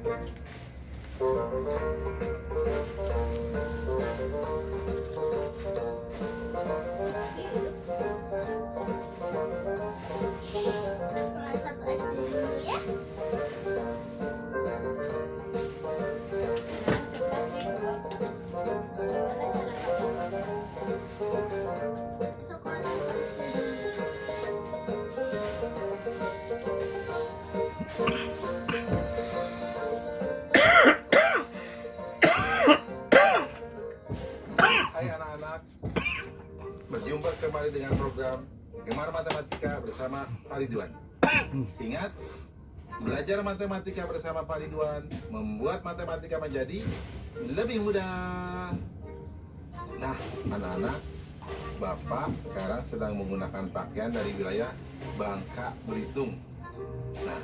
Kelas 1 SD dulu ya. Sekolah SD dulu. Hai anak-anak, berjumpa kembali dengan program Gemar Matematika bersama Pak Ridwan. Ingat, belajar matematika bersama Pak Ridwan membuat matematika menjadi lebih mudah. Nah, anak-anak, Bapak sekarang sedang menggunakan pakaian dari wilayah Bangka Belitung. Nah,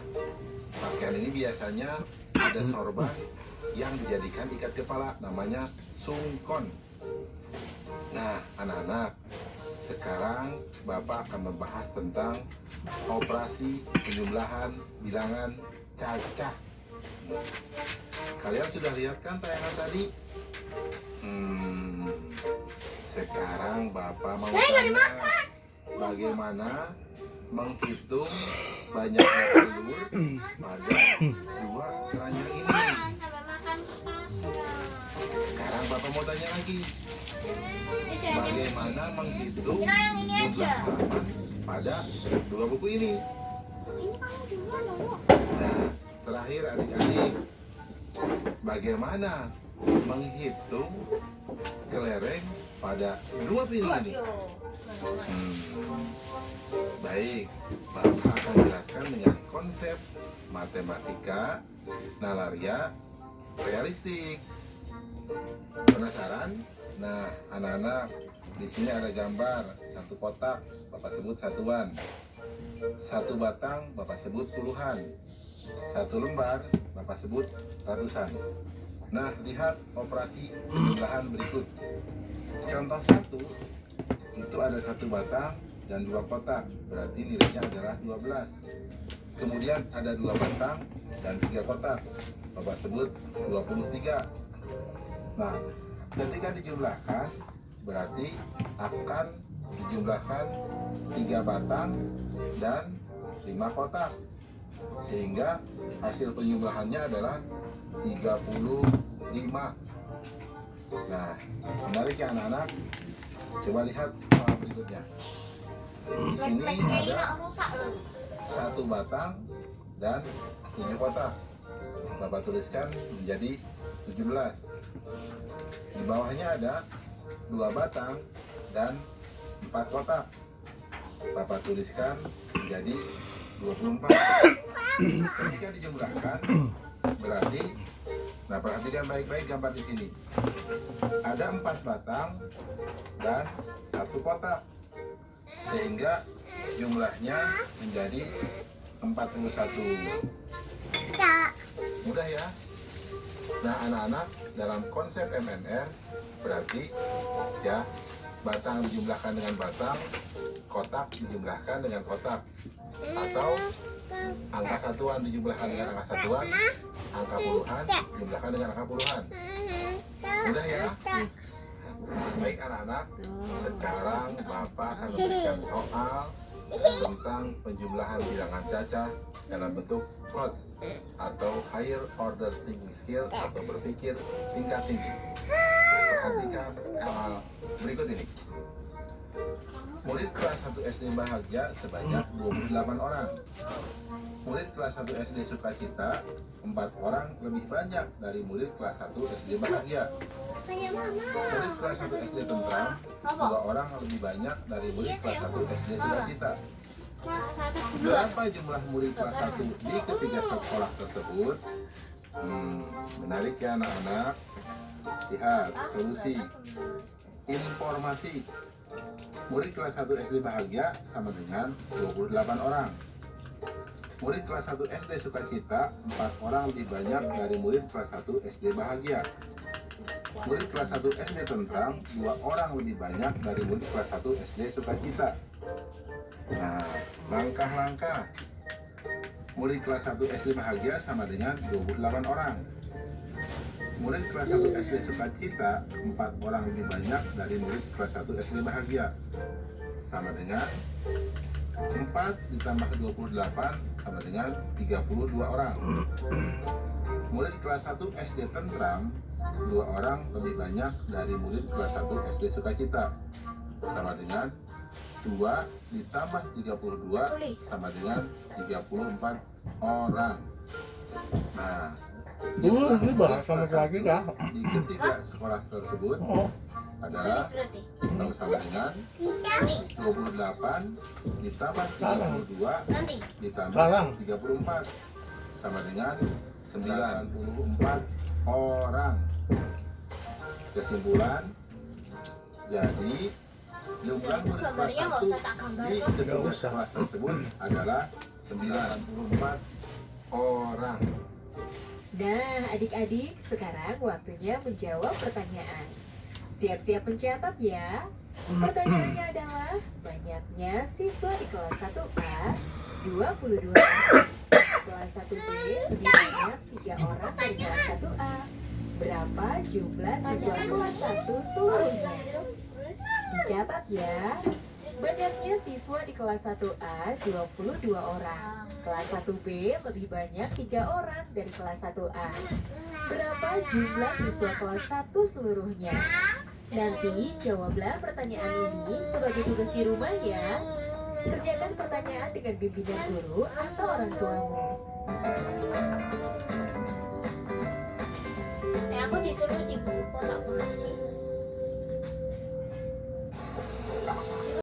pakaian ini biasanya ada sorban yang dijadikan ikat kepala, namanya sungkon. Nah, anak-anak, sekarang Bapak akan membahas tentang operasi penjumlahan bilangan cacah. Kalian sudah lihat kan tayangan tadi? Sekarang Bapak mau tanya bagaimana menghitung banyaknya telur pada dua keranjang ini. Sampai makan petasan. Sekarang Bapak mau tanya lagi, bagaimana menghitung Kira yang ini aja. jumlah halaman pada dua buku ini. Ini kamu duluan loh. Nah, terakhir adik-adik, bagaimana menghitung kelereng pada dua piring ini? Baik, Bapak akan jelaskan dengan konsep matematika nalaria realistik. Penasaran? Nah, anak-anak, di sini ada gambar satu kotak, Bapak sebut satuan. Satu batang, Bapak sebut puluhan. Satu lembar, Bapak sebut ratusan. Nah, lihat operasi penjumlahan berikut. Contoh satu, itu ada satu batang dan dua kotak, berarti nilainya adalah 12. Kemudian ada dua batang dan tiga kotak, Bapak sebut 23. Nah, ketika dijumlahkan, berarti akan dijumlahkan 3 batang dan 5 kotak, sehingga hasil penjumlahannya adalah 35. Nah, menarik ya anak-anak. Coba lihat soal berikutnya. Di sini ada satu batang dan 7 kotak. Bapak tuliskan menjadi 17. Di bawahnya ada 2 batang dan 4 kotak. Bapak tuliskan menjadi 24. Ketika dijumlahkan, berarti, nah perhatikan baik-baik gambar di sini. Ada 4 batang dan 1 kotak, sehingga jumlahnya menjadi 41. Mudah ya? Nah anak-anak, dalam konsep MNR berarti ya batang dijumlahkan dengan batang, kotak dijumlahkan dengan kotak, atau angka satuan dijumlahkan dengan angka satuan, angka puluhan dijumlahkan dengan angka puluhan. Mudah ya? Baik anak-anak, sekarang Bapak akan memberikan soal tentang penjumlahan bilangan cacah dalam bentuk HOTS atau Higher Order Thinking Skill atau berpikir tingkat tinggi. Perhatikan soal berikut ini. Murid kelas 1 SD bahagia sebanyak 28 orang. Murid kelas 1 SD Sukacita 4 orang lebih banyak dari murid kelas 1 SD bahagia. Murid kelas 1 SD Tentram 2 orang lebih banyak dari murid kelas 1 SD Sukacita. Berapa jumlah murid kelas 1 di ketiga sekolah tersebut? Menarik ya anak-anak. Lihat solusi. Informasi. Murid kelas 1 SD bahagia sama dengan 28 orang. Murid kelas 1 SD Sukacita 4 orang lebih banyak dari murid kelas 1 SD bahagia. Murid kelas 1 SD Tentram 2 orang lebih banyak dari murid kelas 1 SD Sukacita. Nah, langkah-langkah. Murid kelas 1 SD bahagia sama dengan 28 orang. Murid kelas 1 SD sukacita 4 orang lebih banyak dari murid kelas 1 SD bahagia, sama dengan 4 ditambah 28 sama dengan 32 orang. Murid kelas 1 SD tentram 2 orang lebih banyak dari murid kelas 1 SD sukacita, sama dengan 2 ditambah 32 sama dengan 34 orang. Nah, Ini bahas sama lagi kah? di ketiga sekolah tersebut Oh, adalah Berarti. tahu sama dengan 28 ditambah 32 Nanti. ditambah Sekarang. 34 sama dengan 94 orang. Kesimpulan, jadi jumlah murid kelas Gambarnya nggak 1 usah tak gambar. di Nggak ketiga usah. sekolah tersebut adalah 94 orang. Nah, adik-adik, sekarang waktunya menjawab pertanyaan. Siap-siap mencatat ya. Pertanyaannya adalah, banyaknya siswa di kelas 1A 22 orang. Kelas 1B lebih banyak 3 orang dari kelas 1A. Berapa jumlah siswa kelas 1 seluruhnya? Dicatat ya. Banyaknya siswa di kelas 1A 22 orang. Kelas 1B lebih banyak 3 orang dari kelas 1A. Berapa jumlah siswa kelas 1 seluruhnya? Nanti jawablah pertanyaan ini sebagai tugas di rumah ya. Kerjakan pertanyaan dengan bimbingan guru atau orang tuamu. Aku disuruh di buku, aku nggak pernah sih.